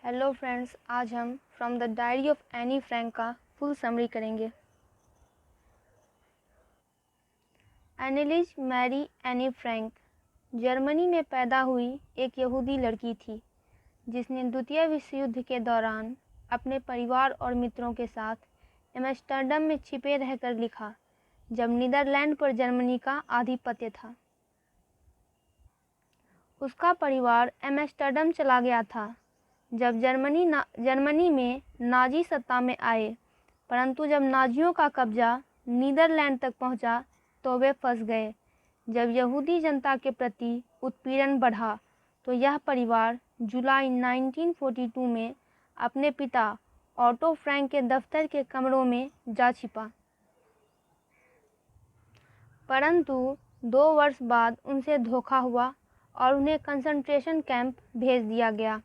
Hello friends, आज हम from the diary of Anne Frank का फुल समरी करेंगे। एनेलिज मैरी एनी फ्रैंक जर्मनी में पैदा हुई एक यहूदी लड़की थी जिसने द्वितीय विश्व युद्ध के दौरान अपने परिवार और मित्रों के साथ एम्स्टर्डम में छिपे रहकर लिखा जब नीदरलैंड पर जर्मनी का आधिपत्य था। उसका परिवार एम्स्टर्डम चला गया था जब जर्मनी में नाजी सत्ता में आए, परंतु जब नाजियों का कब्जा नीदरलैंड तक पहुंचा तो वे फंस गए। जब यहूदी जनता के प्रति उत्पीड़न बढ़ा तो यह परिवार जुलाई 1942 में अपने पिता ऑटो फ्रैंक के दफ्तर के कमरों में जा छिपा, परंतु 2 वर्ष बाद उनसे धोखा हुआ और उन्हें कंसंट्रेशन कैंप भेज दिया गया,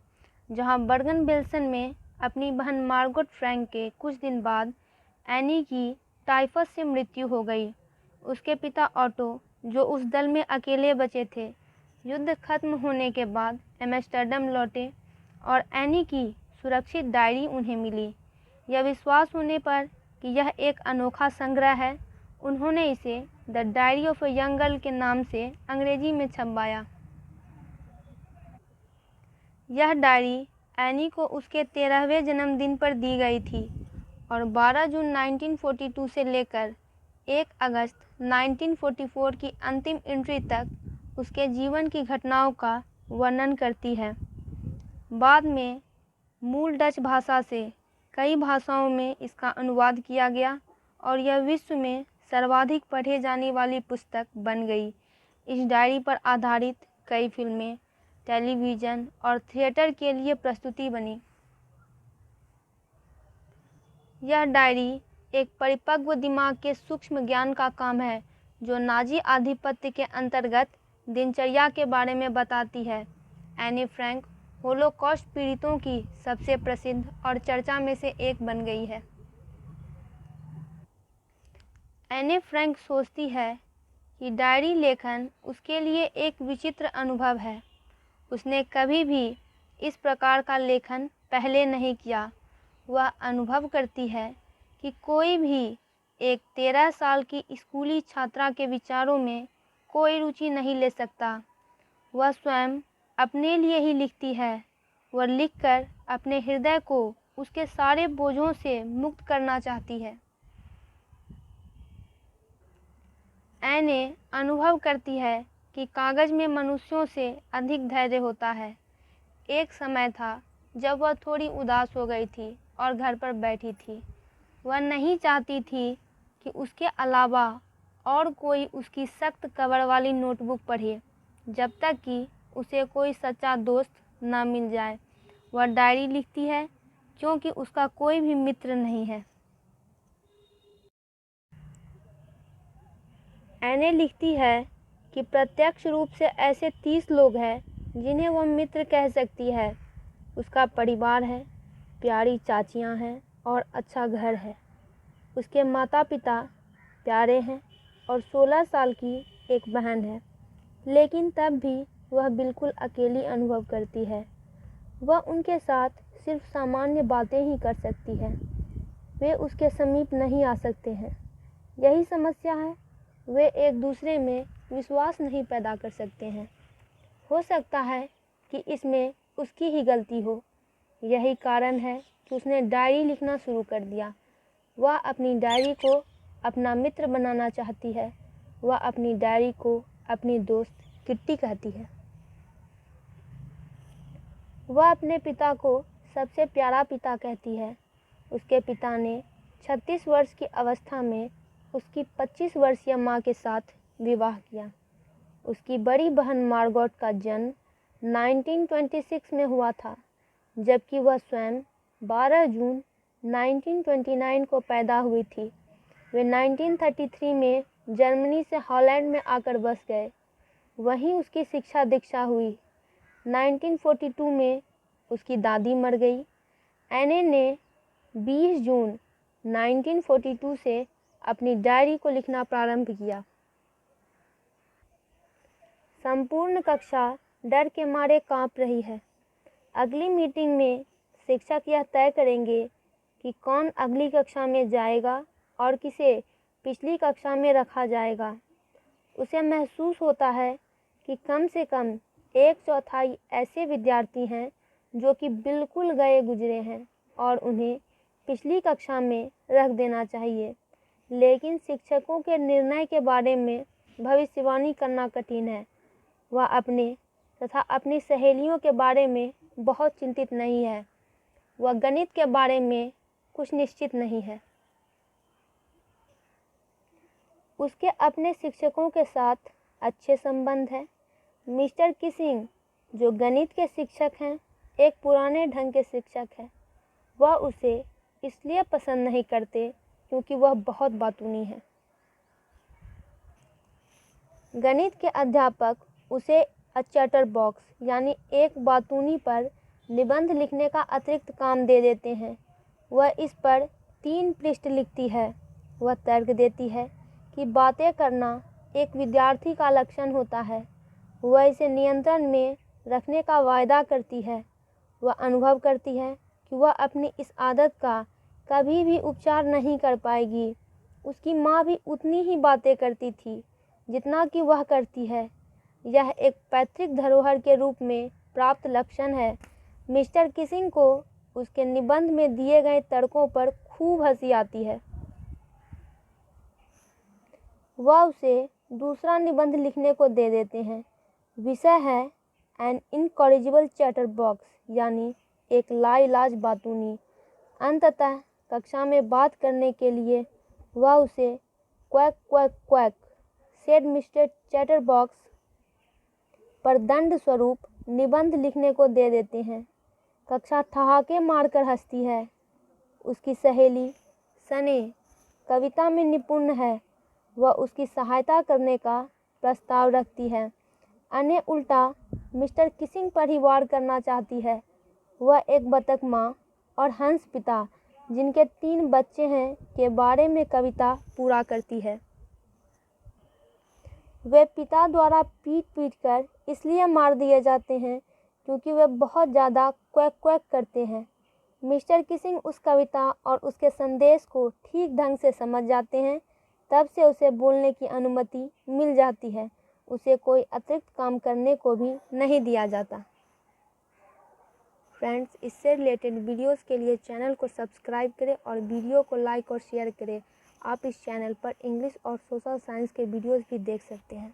जहां बर्गन बेल्सन में अपनी बहन मार्गोट फ्रैंक के कुछ दिन बाद एनी की टाइफस से मृत्यु हो गई। उसके पिता ऑटो, जो उस दल में अकेले बचे थे, युद्ध खत्म होने के बाद एम्स्टर्डम लौटे और एनी की सुरक्षित डायरी उन्हें मिली। यह विश्वास होने पर कि यह एक अनोखा संग्रह है, उन्होंने इसे the diary of a young girl के नाम से अंग्रेजी में छपवाया। यह डायरी एनी को उसके 13वें जन्मदिन पर दी गई थी और 12 जून 1942 से लेकर 1 अगस्त 1944 की अंतिम एंट्री तक उसके जीवन की घटनाओं का वर्णन करती है। बाद में मूल डच भाषा से कई भाषाओं में इसका अनुवाद किया गया और यह विश्व में सर्वाधिक पढ़े जाने वाली पुस्तक बन गई। इस डायरी पर आधारित कई फिल्में, टेलीविज़न और थिएटर के लिए प्रस्तुति बनी। यह डायरी एक परिपक्व दिमाग के सूक्ष्म ज्ञान का काम है जो नाजी आधिपत्य के अंतर्गत दिनचर्या के बारे में बताती है। एनी फ्रैंक होलोकॉस्ट पीड़ितों की सबसे प्रसिद्ध और चर्चा में से एक बन गई है। एनी फ्रैंक सोचती है कि डायरी लेखन उसके लिए एक विचित्र अनुभव है। उसने कभी भी इस प्रकार का लेखन पहले नहीं किया। वह अनुभव करती है कि कोई भी एक 13 साल की स्कूली छात्रा के विचारों में कोई रुचि नहीं ले सकता। वह स्वयं अपने लिए ही लिखती है। वह लिखकर अपने हृदय को उसके सारे बोझों से मुक्त करना चाहती है। एने अनुभव करती है कि कागज़ में मनुष्यों से अधिक धैर्य होता है। एक समय था जब वह थोड़ी उदास हो गई थी और घर पर बैठी थी। वह नहीं चाहती थी कि उसके अलावा और कोई उसकी सख्त कवर वाली नोटबुक पढ़े, जब तक कि उसे कोई सच्चा दोस्त न मिल जाए। वह डायरी लिखती है क्योंकि उसका कोई भी मित्र नहीं है। एने लिखती है कि प्रत्यक्ष रूप से ऐसे 30 लोग हैं जिन्हें वह मित्र कह सकती है। उसका परिवार है, प्यारी चाचियां हैं और अच्छा घर है। उसके माता पिता प्यारे हैं और 16 साल की एक बहन है, लेकिन तब भी वह बिल्कुल अकेली अनुभव करती है। वह उनके साथ सिर्फ सामान्य बातें ही कर सकती है। वे उसके समीप नहीं आ सकते हैं। यही समस्या है, वे एक दूसरे में विश्वास नहीं पैदा कर सकते हैं। हो सकता है कि इसमें उसकी ही गलती हो। यही कारण है कि उसने डायरी लिखना शुरू कर दिया। वह अपनी डायरी को अपना मित्र बनाना चाहती है। वह अपनी डायरी को अपनी दोस्त किट्टी कहती है। वह अपने पिता को सबसे प्यारा पिता कहती है। उसके पिता ने 36 वर्ष की अवस्था में उसकी 25 वर्षीय माँ के साथ विवाह किया। उसकी बड़ी बहन मार्गोट का जन्म 1926 में हुआ था, जबकि वह स्वयं 12 जून 1929 को पैदा हुई थी। वे 1933 में जर्मनी से हॉलैंड में आकर बस गए। वहीं उसकी शिक्षा दीक्षा हुई। 1942 में उसकी दादी मर गई। एने ने 20 जून 1942 से अपनी डायरी को लिखना प्रारंभ किया। संपूर्ण कक्षा डर के मारे कांप रही है। अगली मीटिंग में शिक्षक यह तय करेंगे कि कौन अगली कक्षा में जाएगा और किसे पिछली कक्षा में रखा जाएगा। उसे महसूस होता है कि कम से कम 1/4 ऐसे विद्यार्थी हैं जो कि बिल्कुल गए गुजरे हैं और उन्हें पिछली कक्षा में रख देना चाहिए। लेकिन शिक्षकों के निर्णय के बारे में भविष्यवाणी करना कठिन है। वह अपने तथा अपनी सहेलियों के बारे में बहुत चिंतित नहीं है। वह गणित के बारे में कुछ निश्चित नहीं है। उसके अपने शिक्षकों के साथ अच्छे संबंध हैं। मिस्टर किसिंग जो गणित के शिक्षक हैं, एक पुराने ढंग के शिक्षक हैं। वह उसे इसलिए पसंद नहीं करते क्योंकि वह बहुत बातूनी है। गणित के अध्यापक उसे चैटर बॉक्स यानी एक बातूनी पर निबंध लिखने का अतिरिक्त काम दे देते हैं। वह इस पर 3 पृष्ठ लिखती है। वह तर्क देती है कि बातें करना एक विद्यार्थी का लक्षण होता है। वह इसे नियंत्रण में रखने का वायदा करती है। वह अनुभव करती है कि वह अपनी इस आदत का कभी भी उपचार नहीं कर पाएगी। उसकी माँ भी उतनी ही बातें करती थी जितना कि वह करती है। यह एक पैतृक धरोहर के रूप में प्राप्त लक्षण है। मिस्टर किसिंग को उसके निबंध में दिए गए तर्कों पर खूब हंसी आती है। वह उसे दूसरा निबंध लिखने को दे देते हैं। विषय है एन इनकॉरिजिबल चैटर बॉक्स यानी एक लाइलाज बातूनी। अंततः कक्षा में बात करने के लिए वह उसे quack quack quack said mister chatter box पर दंड स्वरूप निबंध लिखने को दे देते हैं। कक्षा ठहाके मारकर हंसती है। उसकी सहेली सने कविता में निपुण है। वह उसकी सहायता करने का प्रस्ताव रखती है। अने उल्टा मिस्टर किसिंग पर ही वार करना चाहती है। वह एक बतख माँ और हंस पिता जिनके 3 बच्चे हैं के बारे में कविता पूरा करती है। वे पिता द्वारा पीट कर इसलिए मार दिए जाते हैं क्योंकि वे बहुत ज़्यादा क्वैक क्वैक करते हैं। मिस्टर किसिंग उस कविता और उसके संदेश को ठीक ढंग से समझ जाते हैं। तब से उसे बोलने की अनुमति मिल जाती है। उसे कोई अतिरिक्त काम करने को भी नहीं दिया जाता। फ्रेंड्स, इससे रिलेटेड वीडियोस के लिए चैनल को सब्सक्राइब करें और वीडियो को लाइक और शेयर करें। आप इस चैनल पर इंग्लिश और सोशल साइंस के वीडियोस भी देख सकते हैं।